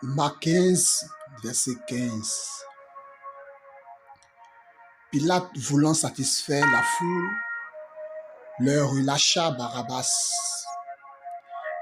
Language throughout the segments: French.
Marc 15, verset 15. Pilate, voulant satisfaire la foule, leur relâcha Barabbas.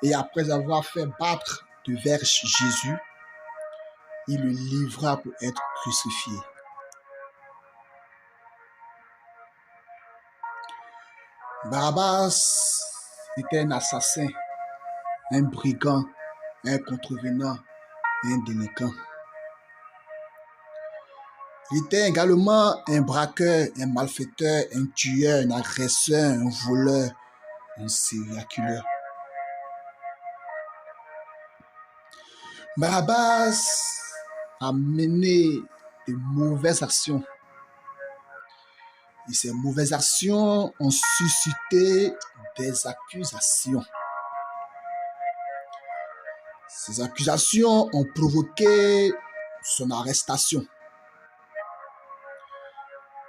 Et après avoir fait battre de verges Jésus, il le livra pour être crucifié. Barabbas était un assassin, un brigand, un contrevenant, un délinquant. Il était également un braqueur, un malfaiteur, un tueur, un agresseur, un voleur, un serial killer. Barabbas a mené de mauvaises actions. Et ces mauvaises actions ont suscité des accusations. Ces accusations ont provoqué son arrestation.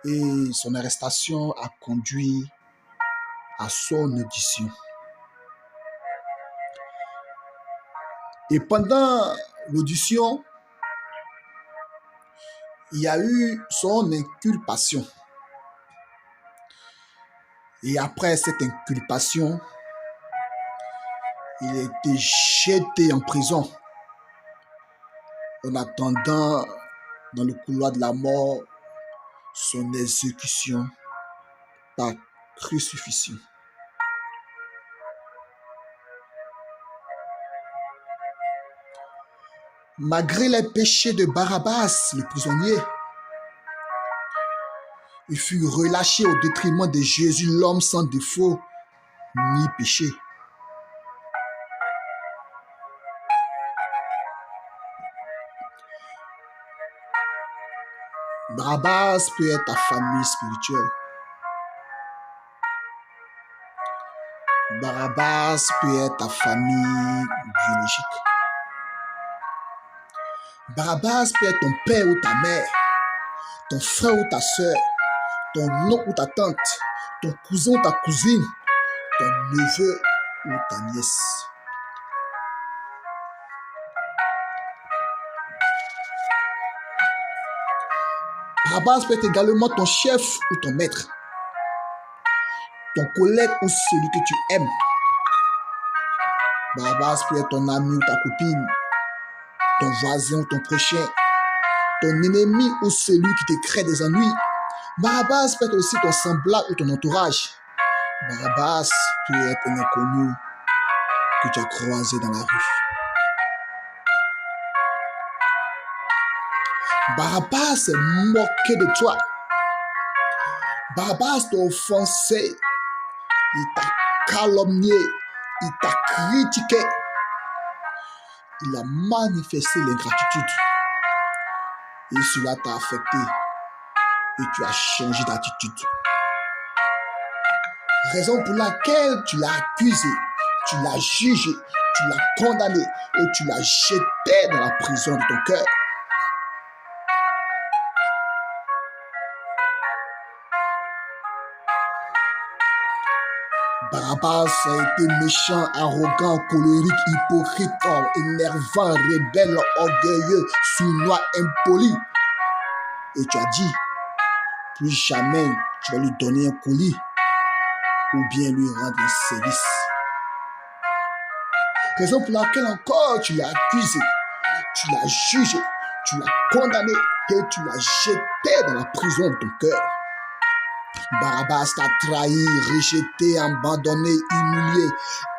Et son arrestation a conduit à son audition. Et pendant l'audition, il y a eu son inculpation. Et après cette inculpation, il a été jeté en prison en attendant dans le couloir de la mort son exécution par crucifixion. Malgré les péchés de Barabbas, le prisonnier, il fut relâché au détriment de Jésus, l'homme sans défaut ni péché. Barabbas peut être ta famille spirituelle. Barabbas peut être ta famille biologique. Barabbas peut être ton père ou ta mère, ton frère ou ta soeur, ton oncle ou ta tante, ton cousin ou ta cousine, ton neveu ou ta nièce. Barabbas peut être également ton chef ou ton maître, ton collègue ou celui que tu aimes. Barabbas peut être ton ami ou ta copine, ton voisin ou ton prochain, ton ennemi ou celui qui te crée des ennuis. Barabbas peut être aussi ton semblable ou ton entourage. Barabbas peut être un inconnu que tu as croisé dans la rue. Barabbas s'est moqué de toi. Barabbas t'a offensé. Il t'a calomnié. Il t'a critiqué. Il a manifesté l'ingratitude. Et cela t'a affecté. Et tu as changé d'attitude. Raison pour laquelle tu l'as accusé, tu l'as jugé, tu l'as condamné et tu l'as jeté dans la prison de ton cœur. Barabbas a été méchant, arrogant, colérique, hypocrite, énervant, rebelle, orgueilleux, sournois, impoli. Et tu as dit, plus jamais tu vas lui donner un colis ou bien lui rendre un service. Raison pour laquelle encore tu l'as accusé, tu l'as jugé, tu l'as condamné et tu l'as jeté dans la prison de ton cœur. Barabbas t'a trahi, rejeté, abandonné, humilié,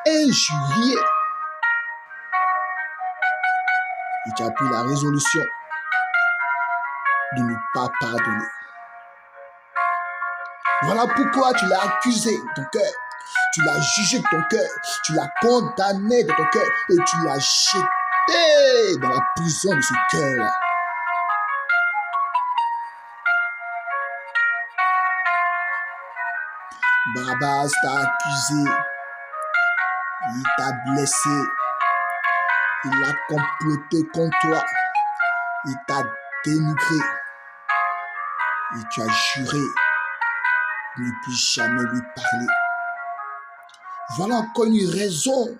injurié. Et tu as pris la résolution de ne pas pardonner. Voilà pourquoi tu l'as accusé de ton cœur, tu l'as jugé de ton cœur, tu l'as condamné de ton cœur et tu l'as jeté dans la prison de ce cœur-là. Barabbas t'a accusé, il t'a blessé, il a comploté contre toi, il t'a dénigré et tu as juré de ne plus jamais lui parler. Voilà encore une raison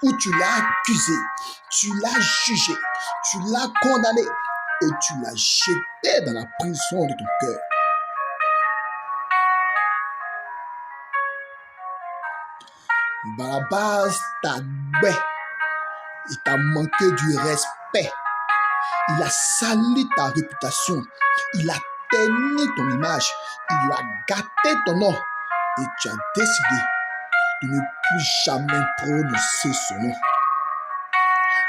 où tu l'as accusé, tu l'as jugé, tu l'as condamné et tu l'as jeté dans la prison de ton cœur. Barabbas t'a bé, il t'a manqué du respect, il a sali ta réputation, il a terni ton image, il a gâté ton nom et tu as décidé de ne plus jamais prononcer son nom.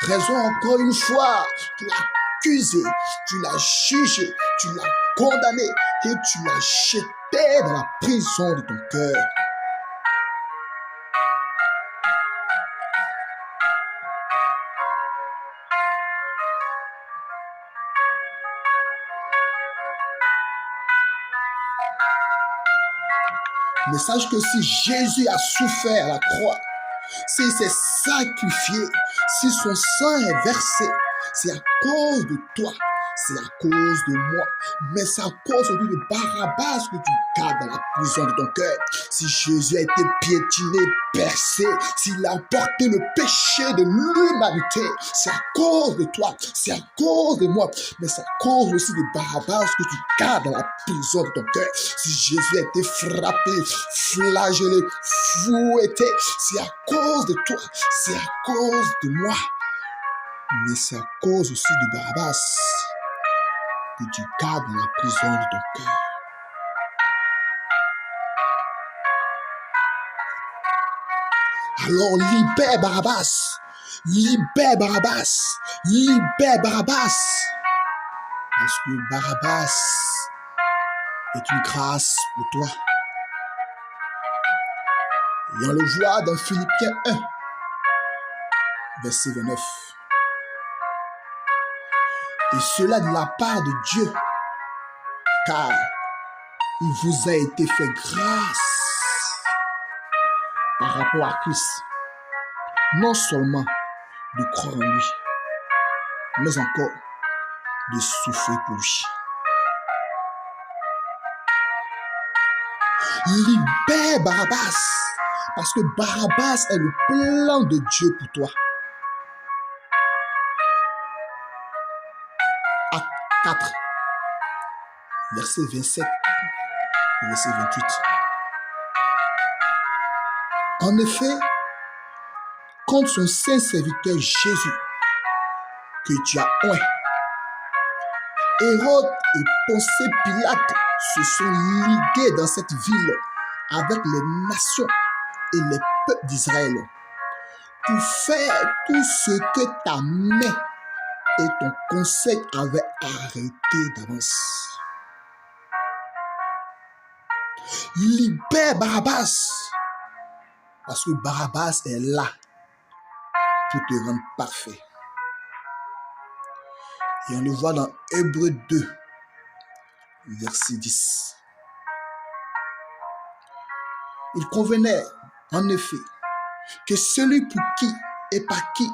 Raison encore une fois, tu l'as accusé, tu l'as jugé, tu l'as condamné et tu l'as jeté dans la prison de ton cœur. Mais sache que si Jésus a souffert à la croix, s'il s'est sacrifié, si son sang est versé, c'est à cause de toi, c'est à cause de moi, mais c'est à cause de Barabbas que tu gardes dans la prison de ton cœur. Si Jésus a été piétiné, percé, s'il a porté le péché de l'humanité, c'est à cause de toi, c'est à cause de moi, mais c'est à cause aussi de Barabbas que tu gardes dans la prison de ton cœur. Si Jésus a été frappé, flagellé, fouetté, c'est à cause de toi, c'est à cause de moi, mais c'est à cause aussi de Barabbas que tu gardes dans la prison de ton cœur. Alors libère Barabbas, libère Barabbas, libère Barabbas, parce que Barabbas est une grâce pour toi. Et on le voit dans Philippiens 1, verset 29. Et cela de la part de Dieu, car il vous a été fait grâce par rapport à Christ, non seulement de croire en lui, mais encore de souffrir pour lui. Libère Barabbas, parce que Barabbas est le plan de Dieu pour toi. Acte 4, verset 27 et verset 28. En effet, contre son saint serviteur Jésus, que tu as oint, Hérode et Poncé Pilate se sont ligués dans cette ville avec les nations et les peuples d'Israël pour faire tout ce que ta main et ton conseil avaient arrêté d'avance. Libère Barabbas, parce que Barabbas est là pour te rendre parfait. Et on le voit dans Hébreux 2, verset 10. Il convenait, en effet, que celui pour qui et par qui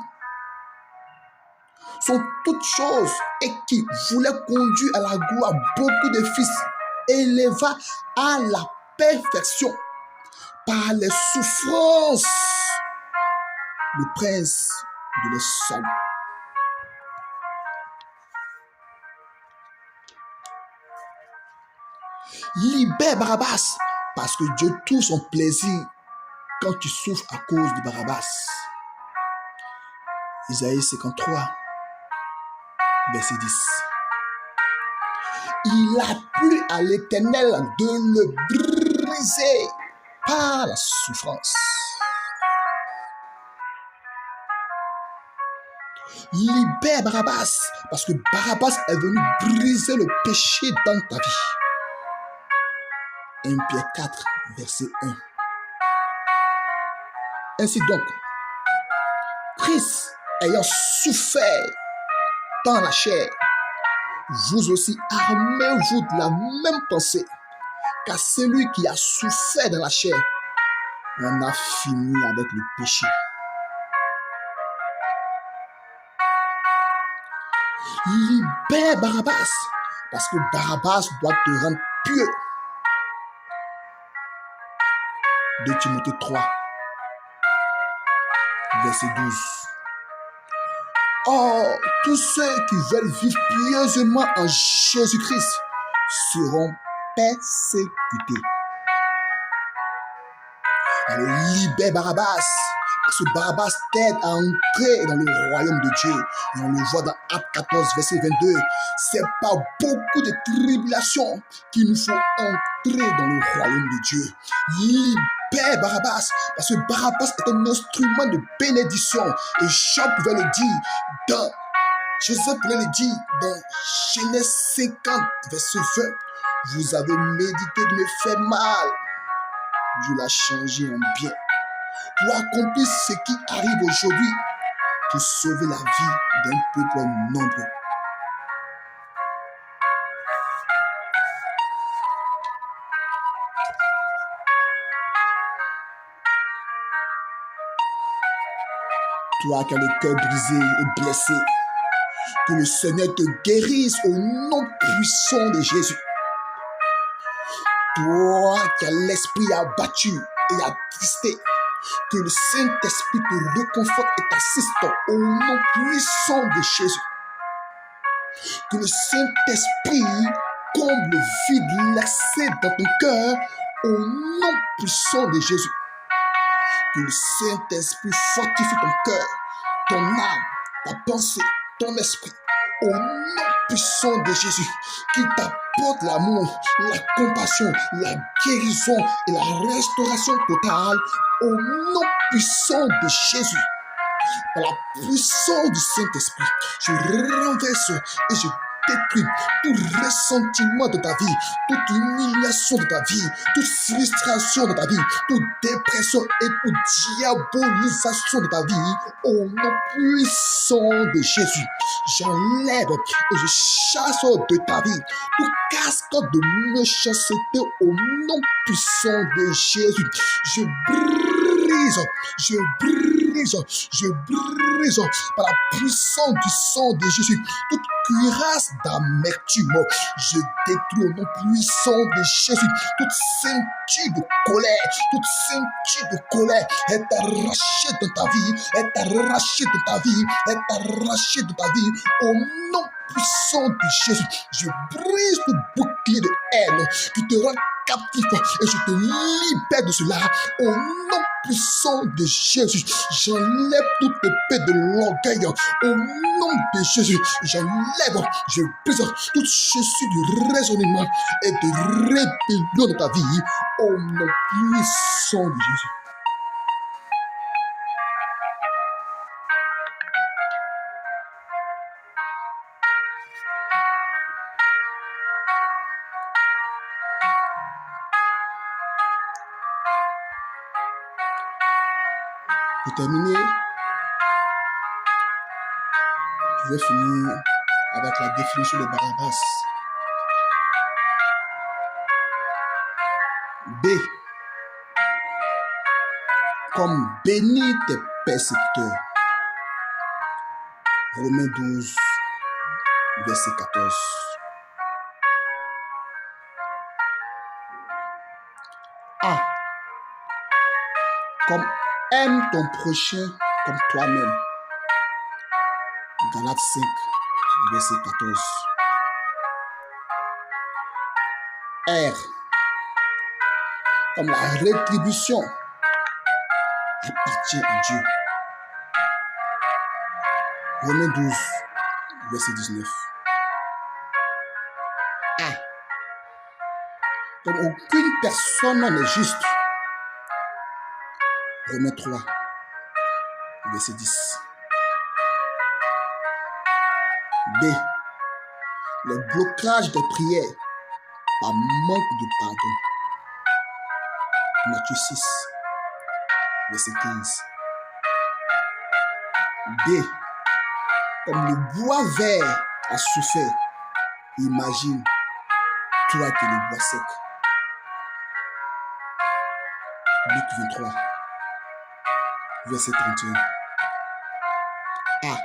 sont toutes choses et qui voulait conduire à la gloire beaucoup de fils, éleva à la perfection par les souffrances le prince de le salut. Libère Barabbas, parce que Dieu trouve son plaisir quand tu souffres à cause de Barabbas. Isaïe 53, verset 10. Il a plu à l'Éternel de le briser par la souffrance. Libère Barabbas, parce que Barabbas est venu briser le péché dans ta vie. 1 Pierre 4, verset 1. Ainsi donc, Christ ayant souffert dans la chair, vous aussi armez-vous de la même pensée, car celui qui a souffert dans la chair en a fini avec le péché. Libère Barabbas, parce que Barabbas doit te rendre pieux. 2 Timothée 3, verset 12. Or, tous ceux qui veulent vivre pieusement en Jésus-Christ seront persécutés. Alors, libère Barabbas, parce que Barabbas t'aide à entrer dans le royaume de Dieu. Et on le voit dans Acte 14, verset 22. C'est par beaucoup de tribulations qu'il nous faut entrer dans le royaume de Dieu. Libère Barabbas, parce que Barabbas est un instrument de bénédiction. Et Jean pouvait le dire Joseph pouvait le dire dans Genèse 50, verset 20. Vous avez médité de me faire mal. Dieu l'a changé en bien pour accomplir ce qui arrive aujourd'hui, pour sauver la vie d'un peuple nombreux. Toi qui as le cœur brisé et blessé, que le Seigneur te guérisse au nom puissant de Jésus. Toi qui as l'esprit abattu et attristé, que le Saint-Esprit te réconforte et t'assiste au nom puissant de Jésus. Que le Saint-Esprit comble le vide laissé dans ton cœur au nom puissant de Jésus. Que le Saint-Esprit fortifie ton cœur, ton âme, ta pensée, ton esprit au nom puissant de Jésus, qui t'apporte l'amour, la compassion, la guérison et la restauration totale au nom puissant de Jésus. Par la puissance du Saint-Esprit, je renverse et je détruis tout ressentiment de ta vie, toute humiliation de ta vie, toute frustration de ta vie, toute dépression et toute diabolisation de ta vie au nom puissant de Jésus. J'enlève et je chasse de ta vie tout casque de méchanceté au nom puissant de Jésus. Je brise par la puissance du sang de Jésus toute cuirasse d'amertume. Je détruis au nom puissant de Jésus toute ceinture de colère est arrachée de ta vie, au nom puissant de Jésus. Je brise tout bouclier de haine qui te rend captif et je te libère de cela au nom puissant de Jésus. J'enlève toute épée de l'orgueil au nom de Jésus. Je brise toute chaussure du raisonnement et de rébellion de ta vie au nom puissant de Jésus. Pour terminer, je vais finir avec la définition de Barabbas. B. Comme bénis tes persécuteurs. Romains 12, verset 14. A. Comme aime ton prochain comme toi-même. Galates 5, verset 14. R. Comme la rétribution appartient à Dieu. Romains 12, verset 19. A. Comme aucune personne n'est juste. Romains 3, verset 10. B. Le blocage des prières par manque de pardon. Matthieu 6, verset 15. D. Comme le bois vert a souffert, imagine toi que le bois sec. Luc 23, verset 31. A.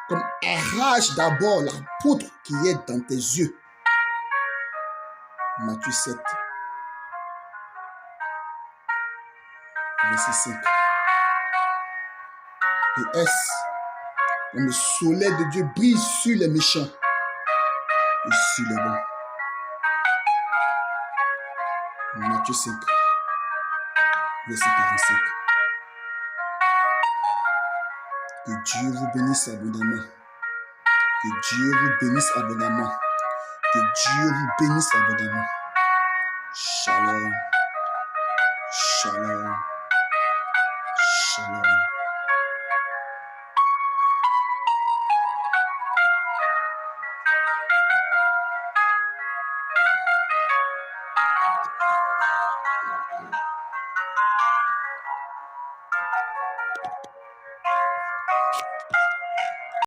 Comme arrache d'abord la poudre qui est dans tes yeux. Matthieu 7, verset 5. Et S, comme le soleil de Dieu brille sur les méchants et sur les bons. Matthieu 5, verset 45. Que Dieu vous bénisse abondamment. Que Dieu vous bénisse abondamment. Que Dieu vous bénisse abondamment. Shalom. Shalom. Shalom.